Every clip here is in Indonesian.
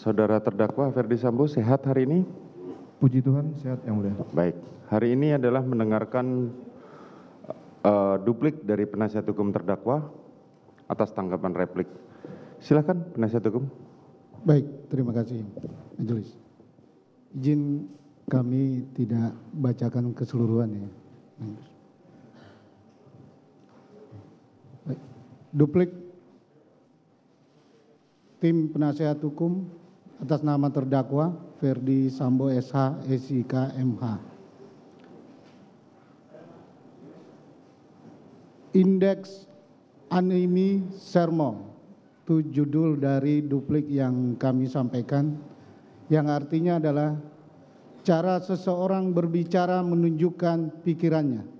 Saudara terdakwa Ferdi Sambo sehat hari ini? Puji Tuhan, sehat yang mulia. Baik, hari ini adalah mendengarkan duplik dari penasihat hukum terdakwa atas tanggapan replik. Silakan penasihat hukum. Baik, terima kasih majelis. Izin kami tidak bacakan keseluruhan ya. Baik. Duplik tim penasihat hukum atas nama terdakwa Ferdi Sambo SH SIK MH. Indeks Animi Sermo, itu judul dari duplik yang kami sampaikan, yang artinya adalah cara seseorang berbicara menunjukkan pikirannya.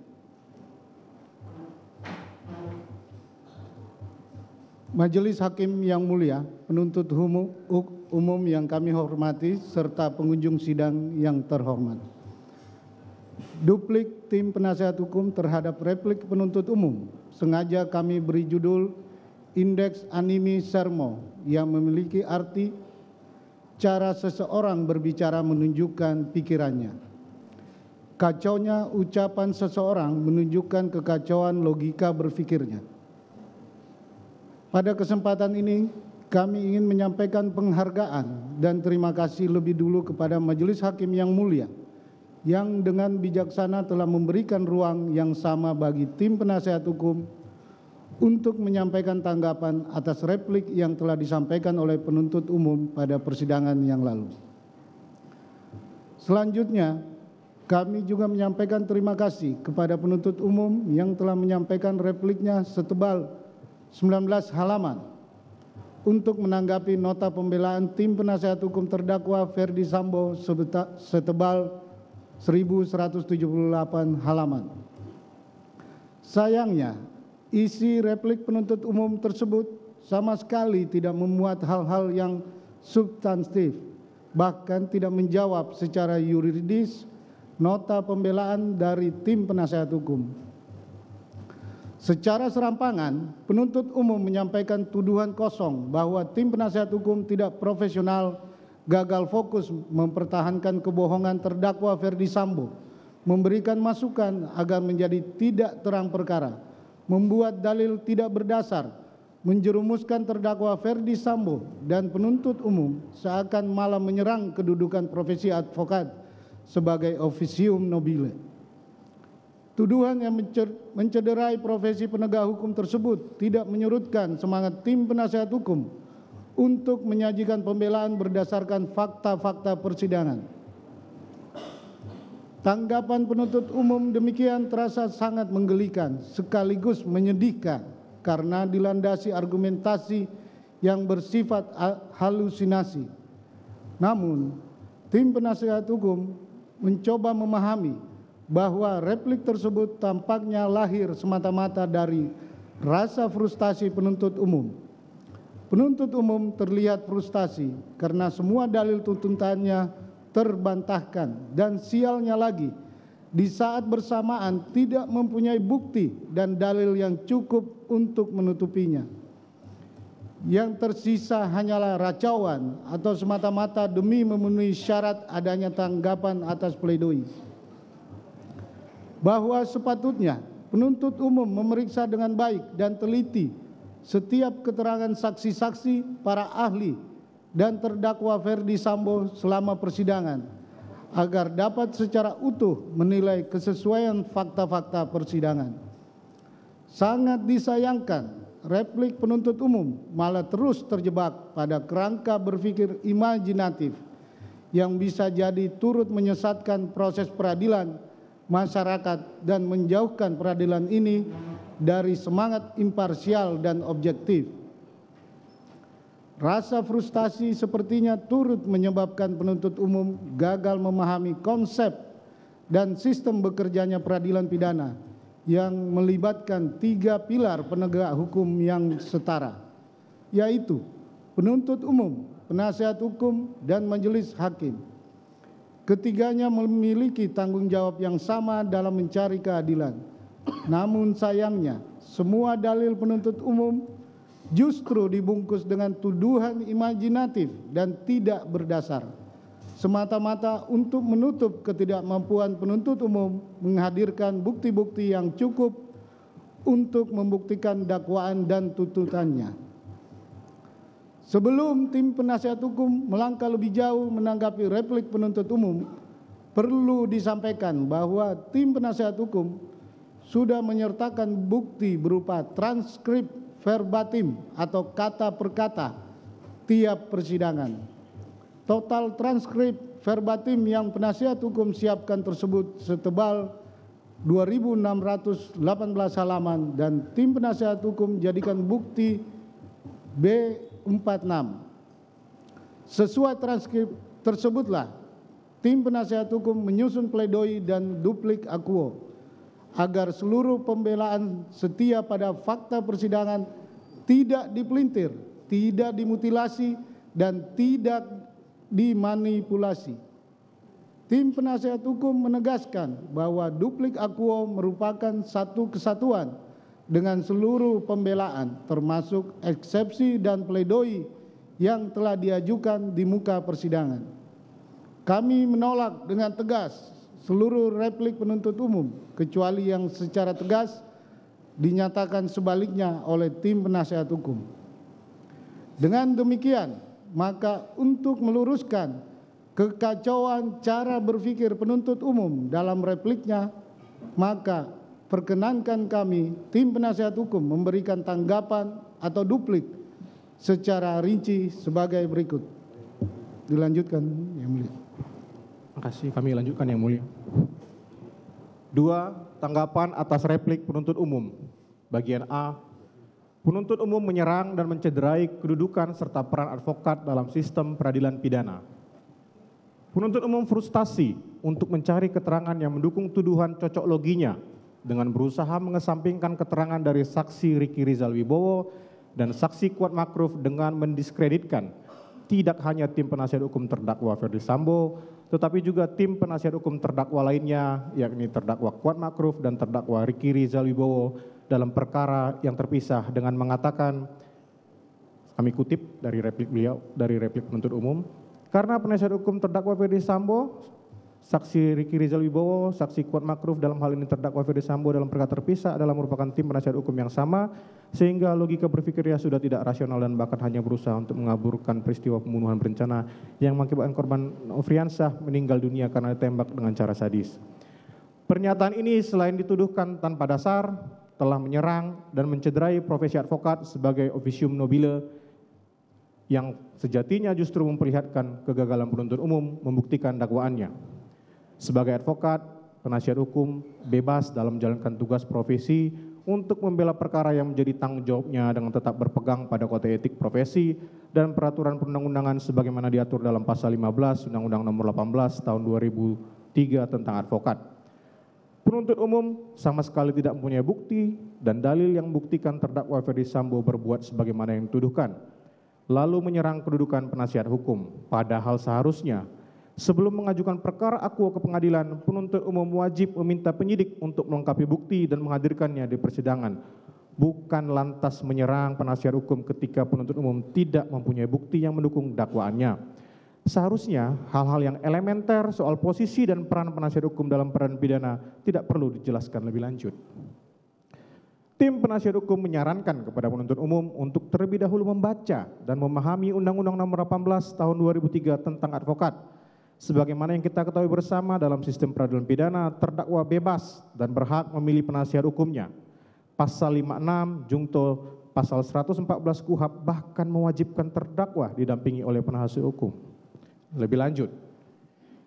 Majelis Hakim yang mulia, penuntut umum yang kami hormati, serta pengunjung sidang yang terhormat. Duplik tim penasihat hukum terhadap replik penuntut umum sengaja kami beri judul Indeks Animi Sermo yang memiliki arti cara seseorang berbicara menunjukkan pikirannya. Kacaunya ucapan seseorang menunjukkan kekacauan logika berpikirnya. Pada kesempatan ini, kami ingin menyampaikan penghargaan dan terima kasih lebih dulu kepada Majelis Hakim yang mulia, yang dengan bijaksana telah memberikan ruang yang sama bagi tim penasihat hukum untuk menyampaikan tanggapan atas replik yang telah disampaikan oleh penuntut umum pada persidangan yang lalu. Selanjutnya, kami juga menyampaikan terima kasih kepada penuntut umum yang telah menyampaikan repliknya setebal 19 halaman untuk menanggapi nota pembelaan tim penasihat hukum terdakwa Ferdi Sambo setebal 1178 halaman. Sayangnya, isi replik penuntut umum tersebut sama sekali tidak memuat hal-hal yang substantif, bahkan tidak menjawab secara yuridis nota pembelaan dari tim penasihat hukum. Secara serampangan, penuntut umum menyampaikan tuduhan kosong bahwa tim penasihat hukum tidak profesional, gagal fokus mempertahankan kebohongan terdakwa Ferdi Sambo, memberikan masukan agar menjadi tidak terang perkara, membuat dalil tidak berdasar, menjerumuskan terdakwa Ferdi Sambo dan penuntut umum seakan malah menyerang kedudukan profesi advokat sebagai officium nobile. Tuduhan yang mencederai profesi penegak hukum tersebut tidak menyurutkan semangat tim penasihat hukum untuk menyajikan pembelaan berdasarkan fakta-fakta persidangan. Tanggapan penuntut umum demikian terasa sangat menggelikan sekaligus menyedihkan karena dilandasi argumentasi yang bersifat halusinasi. Namun, tim penasihat hukum mencoba memahami bahwa replik tersebut tampaknya lahir semata-mata dari rasa frustasi penuntut umum. Penuntut umum terlihat frustasi karena semua dalil tuntutannya terbantahkan dan sialnya lagi di saat bersamaan tidak mempunyai bukti dan dalil yang cukup untuk menutupinya. Yang tersisa hanyalah racauan atau semata-mata demi memenuhi syarat adanya tanggapan atas pledoi. Bahwa sepatutnya penuntut umum memeriksa dengan baik dan teliti setiap keterangan saksi-saksi, para ahli, dan terdakwa Ferdi Sambo selama persidangan agar dapat secara utuh menilai kesesuaian fakta-fakta persidangan. Sangat disayangkan, replik penuntut umum malah terus terjebak pada kerangka berpikir imajinatif yang bisa jadi turut menyesatkan proses peradilan masyarakat dan menjauhkan peradilan ini dari semangat imparsial dan objektif. Rasa frustasi sepertinya turut menyebabkan penuntut umum gagal memahami konsep dan sistem bekerjanya peradilan pidana yang melibatkan 3 pilar penegak hukum yang setara, yaitu penuntut umum, penasihat hukum, dan majelis hakim. Ketiganya memiliki tanggung jawab yang sama dalam mencari keadilan. Namun sayangnya, semua dalil penuntut umum justru dibungkus dengan tuduhan imajinatif dan tidak berdasar, semata-mata untuk menutup ketidakmampuan penuntut umum menghadirkan bukti-bukti yang cukup untuk membuktikan dakwaan dan tuntutannya. Sebelum tim penasihat hukum melangkah lebih jauh menanggapi replik penuntut umum, perlu disampaikan bahwa tim penasihat hukum sudah menyertakan bukti berupa transkrip verbatim atau kata per kata tiap persidangan. Total transkrip verbatim yang penasihat hukum siapkan tersebut setebal 2.618 halaman dan tim penasihat hukum jadikan bukti B46. Sesuai transkrip tersebutlah tim penasihat hukum menyusun pledoi dan duplik akuo agar seluruh pembelaan setia pada fakta persidangan tidak dipelintir, tidak dimutilasi, dan tidak dimanipulasi. Tim penasihat hukum menegaskan bahwa duplik akuo merupakan satu kesatuan dengan seluruh pembelaan, termasuk eksepsi dan pledoi yang telah diajukan di muka persidangan. Kami menolak dengan tegas seluruh replik penuntut umum, kecuali yang secara tegas dinyatakan sebaliknya oleh tim penasihat hukum. Dengan demikian, maka untuk meluruskan kekacauan cara berpikir penuntut umum dalam repliknya, maka perkenankan kami, tim penasihat hukum, memberikan tanggapan atau duplik secara rinci sebagai berikut. Dilanjutkan, Yang Mulia. Terima kasih, kami lanjutkan Yang Mulia. 2. Tanggapan atas replik penuntut umum. Bagian A. Penuntut umum menyerang dan mencederai kedudukan serta peran advokat dalam sistem peradilan pidana. Penuntut umum frustasi untuk mencari keterangan yang mendukung tuduhan cocok loginya dengan berusaha mengesampingkan keterangan dari saksi Riki Rizal Wibowo dan saksi Kuat Makruf dengan mendiskreditkan tidak hanya tim penasihat hukum terdakwa Ferdi Sambo, tetapi juga tim penasihat hukum terdakwa lainnya, yakni terdakwa Kuat Makruf dan terdakwa Riki Rizal Wibowo dalam perkara yang terpisah dengan mengatakan, kami kutip dari replik beliau, dari replik penuntut umum, karena penasihat hukum terdakwa Ferdi Sambo, saksi Riki Rizal Wibowo, saksi Kuat Makruf dalam hal ini terdakwa Ferdi Sambo dalam perkara terpisah adalah merupakan tim penasihat hukum yang sama, sehingga logika berpikirnya sudah tidak rasional dan bahkan hanya berusaha untuk mengaburkan peristiwa pembunuhan berencana yang mengakibatkan korban Nofriansah meninggal dunia karena ditembak dengan cara sadis. Pernyataan ini selain dituduhkan tanpa dasar, telah menyerang dan mencederai profesi advokat sebagai officium nobile yang sejatinya justru memperlihatkan kegagalan penuntut umum membuktikan dakwaannya. Sebagai advokat, penasihat hukum bebas dalam menjalankan tugas profesi untuk membela perkara yang menjadi tanggung jawabnya dengan tetap berpegang pada kode etik profesi dan peraturan perundang-undangan sebagaimana diatur dalam pasal 15 Undang-Undang Nomor 18 Tahun 2003 tentang advokat. Penuntut umum sama sekali tidak mempunyai bukti dan dalil yang membuktikan terdakwa Ferdi Sambo berbuat sebagaimana yang dituduhkan, lalu menyerang kedudukan penasihat hukum. Padahal seharusnya sebelum mengajukan perkara akuo ke pengadilan, penuntut umum wajib meminta penyidik untuk melengkapi bukti dan menghadirkannya di persidangan, bukan lantas menyerang penasihat hukum ketika penuntut umum tidak mempunyai bukti yang mendukung dakwaannya. Seharusnya hal-hal yang elementer soal posisi dan peran penasihat hukum dalam peradilan pidana tidak perlu dijelaskan lebih lanjut. Tim penasihat hukum menyarankan kepada penuntut umum untuk terlebih dahulu membaca dan memahami Undang-Undang Nomor 18 Tahun 2003 tentang advokat. Sebagaimana yang kita ketahui bersama, dalam sistem peradilan pidana, terdakwa bebas dan berhak memilih penasihat hukumnya. Pasal 56 jungto pasal 114 KUHP bahkan mewajibkan terdakwa didampingi oleh penasihat hukum. Lebih lanjut,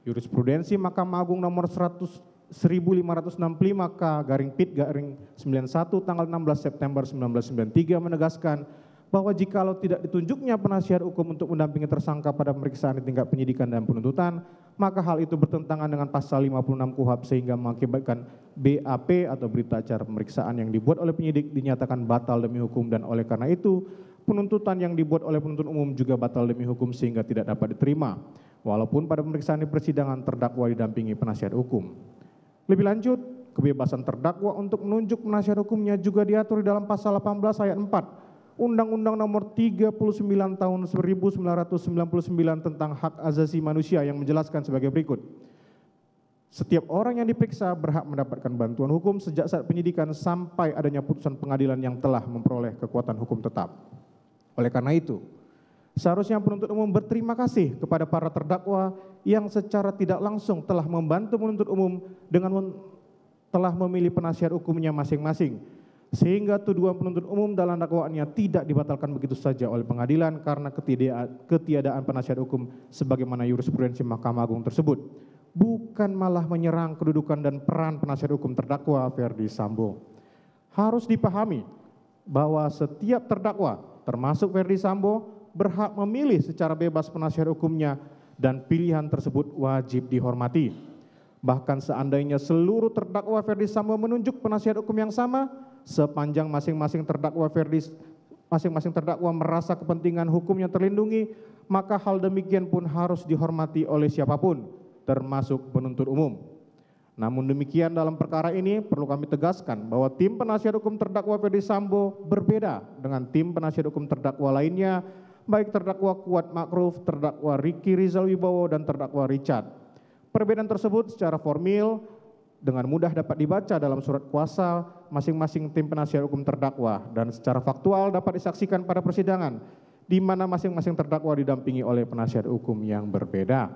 jurisprudensi Mahkamah Agung nomor 1565K/Pit/91 tanggal 16 September 1993 menegaskan bahwa jikalau tidak ditunjuknya penasihat hukum untuk mendampingi tersangka pada pemeriksaan di tingkat penyidikan dan penuntutan, maka hal itu bertentangan dengan pasal 56 KUHP sehingga mengakibatkan BAP atau berita acara pemeriksaan yang dibuat oleh penyidik dinyatakan batal demi hukum, dan oleh karena itu penuntutan yang dibuat oleh penuntut umum juga batal demi hukum sehingga tidak dapat diterima, walaupun pada pemeriksaan di persidangan terdakwa didampingi penasihat hukum. Lebih lanjut, kebebasan terdakwa untuk menunjuk penasihat hukumnya juga diatur di dalam pasal 18 ayat 4 Undang-Undang Nomor 39 Tahun 1999 tentang Hak Asasi Manusia yang menjelaskan sebagai berikut. Setiap orang yang diperiksa berhak mendapatkan bantuan hukum sejak saat penyidikan sampai adanya putusan pengadilan yang telah memperoleh kekuatan hukum tetap. Oleh karena itu, seharusnya penuntut umum berterima kasih kepada para terdakwa yang secara tidak langsung telah membantu penuntut umum dengan telah memilih penasihat hukumnya masing-masing, sehingga tuduhan penuntut umum dalam dakwaannya tidak dibatalkan begitu saja oleh pengadilan karena ketiadaan penasihat hukum sebagaimana jurisprudensi Mahkamah Agung tersebut, bukan malah menyerang kedudukan dan peran penasihat hukum terdakwa Verdi Sambo. Harus dipahami bahwa setiap terdakwa, termasuk Verdi Sambo, berhak memilih secara bebas penasihat hukumnya dan pilihan tersebut wajib dihormati. Bahkan seandainya seluruh terdakwa Verdi Sambo menunjuk penasihat hukum yang sama, sepanjang masing-masing terdakwa merasa kepentingan hukumnya terlindungi, maka hal demikian pun harus dihormati oleh siapapun, termasuk penuntut umum. Namun demikian dalam perkara ini perlu kami tegaskan bahwa tim penasihat hukum terdakwa Verdi Sambo berbeda dengan tim penasihat hukum terdakwa lainnya, baik terdakwa Kuat Makruf, terdakwa Ricky Rizal Wibowo, dan terdakwa Richard. Perbedaan tersebut secara formil dengan mudah dapat dibaca dalam surat kuasa masing-masing tim penasihat hukum terdakwa dan secara faktual dapat disaksikan pada persidangan di mana masing-masing terdakwa didampingi oleh penasihat hukum yang berbeda.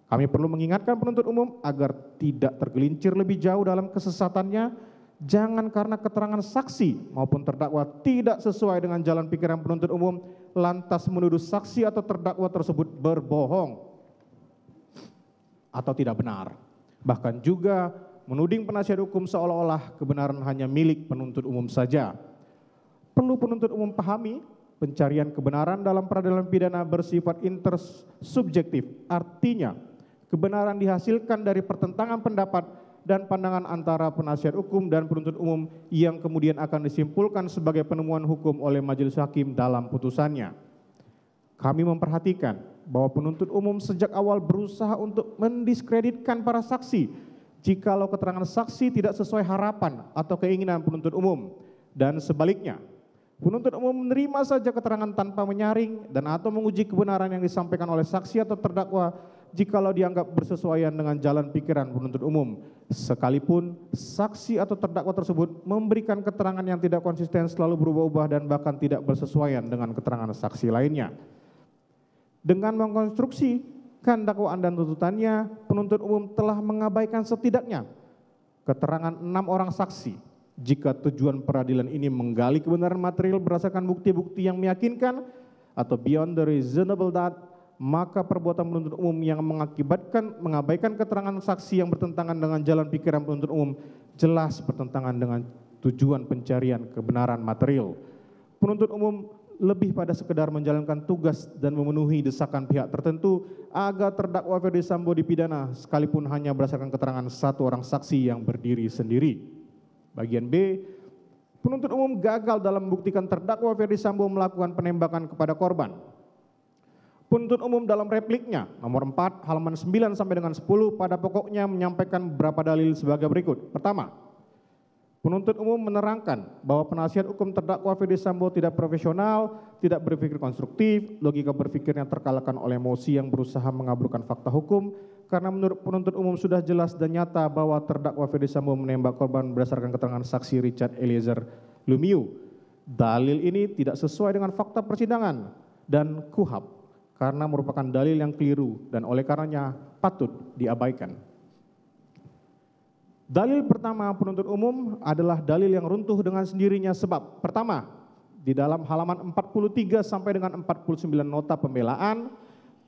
Kami perlu mengingatkan penuntut umum agar tidak tergelincir lebih jauh dalam kesesatannya, jangan karena keterangan saksi maupun terdakwa tidak sesuai dengan jalan pikiran penuntut umum lantas menuduh saksi atau terdakwa tersebut berbohong atau tidak benar. Bahkan juga menuding penasihat hukum seolah-olah kebenaran hanya milik penuntut umum saja. Perlu penuntut umum pahami, pencarian kebenaran dalam peradilan pidana bersifat intersubjektif. Artinya, kebenaran dihasilkan dari pertentangan pendapat dan pandangan antara penasihat hukum dan penuntut umum yang kemudian akan disimpulkan sebagai penemuan hukum oleh majelis hakim dalam putusannya. Kami memperhatikan bahwa penuntut umum sejak awal berusaha untuk mendiskreditkan para saksi jikalau keterangan saksi tidak sesuai harapan atau keinginan penuntut umum, dan sebaliknya, penuntut umum menerima saja keterangan tanpa menyaring dan atau menguji kebenaran yang disampaikan oleh saksi atau terdakwa jikalau dianggap bersesuaian dengan jalan pikiran penuntut umum, sekalipun saksi atau terdakwa tersebut memberikan keterangan yang tidak konsisten, selalu berubah-ubah dan bahkan tidak bersesuaian dengan keterangan saksi lainnya. Dengan mengkonstruksikan dakwaan dan tuntutannya, penuntut umum telah mengabaikan setidaknya keterangan 6 orang saksi. Jika tujuan peradilan ini menggali kebenaran material berdasarkan bukti-bukti yang meyakinkan atau beyond the reasonable doubt, maka perbuatan penuntut umum yang mengabaikan keterangan saksi yang bertentangan dengan jalan pikiran penuntut umum jelas bertentangan dengan tujuan pencarian kebenaran material. Penuntut umum lebih pada sekedar menjalankan tugas dan memenuhi desakan pihak tertentu agar terdakwa Verdi Sambo dipidana sekalipun hanya berdasarkan keterangan satu orang saksi yang berdiri sendiri. Bagian B, penuntut umum gagal dalam membuktikan terdakwa Verdi Sambo melakukan penembakan kepada korban. Penuntut umum dalam repliknya nomor 4 halaman 9 sampai dengan 10 pada pokoknya menyampaikan beberapa dalil sebagai berikut. Pertama, penuntut umum menerangkan bahwa penasihat hukum terdakwa Verdi Sambo tidak profesional, tidak berpikir konstruktif, logika berpikirnya terkalahkan oleh emosi yang berusaha mengaburkan fakta hukum, karena menurut penuntut umum sudah jelas dan nyata bahwa terdakwa Verdi Sambo menembak korban berdasarkan keterangan saksi Richard Eliezer Lumiu. Dalil ini tidak sesuai dengan fakta persidangan dan KUHAP, karena merupakan dalil yang keliru dan oleh karenanya patut diabaikan. Dalil pertama penuntut umum adalah dalil yang runtuh dengan sendirinya sebab pertama, di dalam halaman 43 sampai dengan 49 nota pembelaan,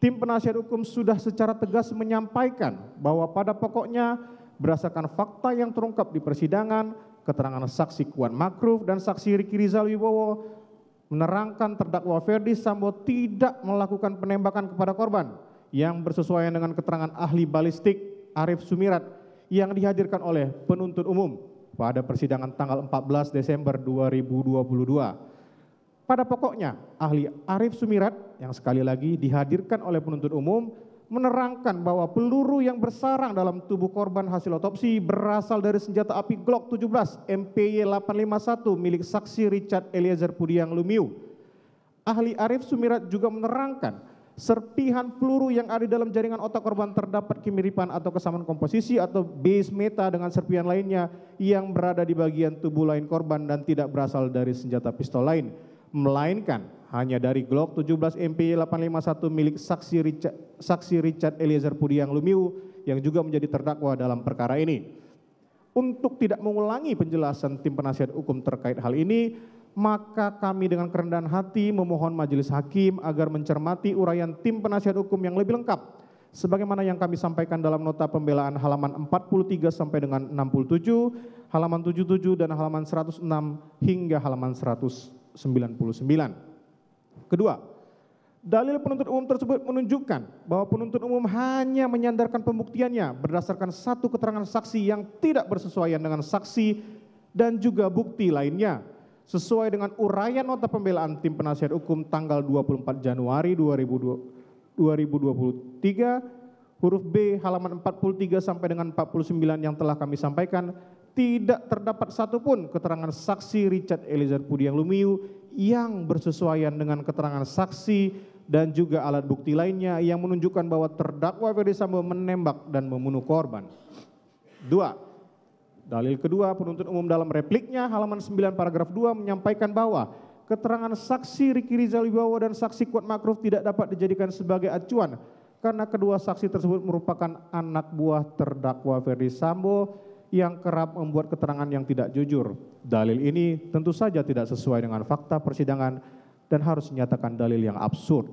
tim penasihat hukum sudah secara tegas menyampaikan bahwa pada pokoknya berdasarkan fakta yang terungkap di persidangan, keterangan saksi Kuat Makruf dan saksi Ricky Rizal Wibowo menerangkan terdakwa Verdi Sambo tidak melakukan penembakan kepada korban yang bersesuaian dengan keterangan ahli balistik Arif Sumirat yang dihadirkan oleh penuntut umum pada persidangan tanggal 14 Desember 2022. Pada pokoknya, ahli Arif Sumirat yang sekali lagi dihadirkan oleh penuntut umum menerangkan bahwa peluru yang bersarang dalam tubuh korban hasil otopsi berasal dari senjata api Glock 17 MPY 851 milik saksi Richard Eliezer Pudiang Lumiu. Ahli Arief Sumirat juga menerangkan serpihan peluru yang ada dalam jaringan otak korban terdapat kemiripan atau kesamaan komposisi atau base meta dengan serpihan lainnya yang berada di bagian tubuh lain korban dan tidak berasal dari senjata pistol lain, melainkan hanya dari Glock 17 MPY 851 milik saksi Richard Eliezer Pudiang Lumiu yang juga menjadi terdakwa dalam perkara ini. Untuk tidak mengulangi penjelasan tim penasihat hukum terkait hal ini, maka kami dengan kerendahan hati memohon majelis hakim agar mencermati uraian tim penasihat hukum yang lebih lengkap sebagaimana yang kami sampaikan dalam nota pembelaan halaman 43 sampai dengan 67, halaman 77 dan halaman 106 hingga halaman 199. Kedua, dalil penuntut umum tersebut menunjukkan bahwa penuntut umum hanya menyandarkan pembuktiannya berdasarkan satu keterangan saksi yang tidak bersesuaian dengan saksi dan juga bukti lainnya sesuai dengan uraian nota pembelaan tim penasihat hukum tanggal 24 Januari 2023 huruf B halaman 43 sampai dengan 49 yang telah kami sampaikan. Tidak terdapat satupun keterangan saksi Richard Eliezer Pudiang Lumiu yang bersesuaian dengan keterangan saksi dan juga alat bukti lainnya yang menunjukkan bahwa terdakwa Ferdi Sambo menembak dan membunuh korban. 2. Dalil kedua, penuntut umum dalam repliknya halaman 9 paragraf 2 menyampaikan bahwa keterangan saksi Riki Rizal Wibowo dan saksi Kuat Makruf tidak dapat dijadikan sebagai acuan karena kedua saksi tersebut merupakan anak buah terdakwa Ferdi Sambo yang kerap membuat keterangan yang tidak jujur. Dalil ini tentu saja tidak sesuai dengan fakta persidangan dan harus dinyatakan dalil yang absurd.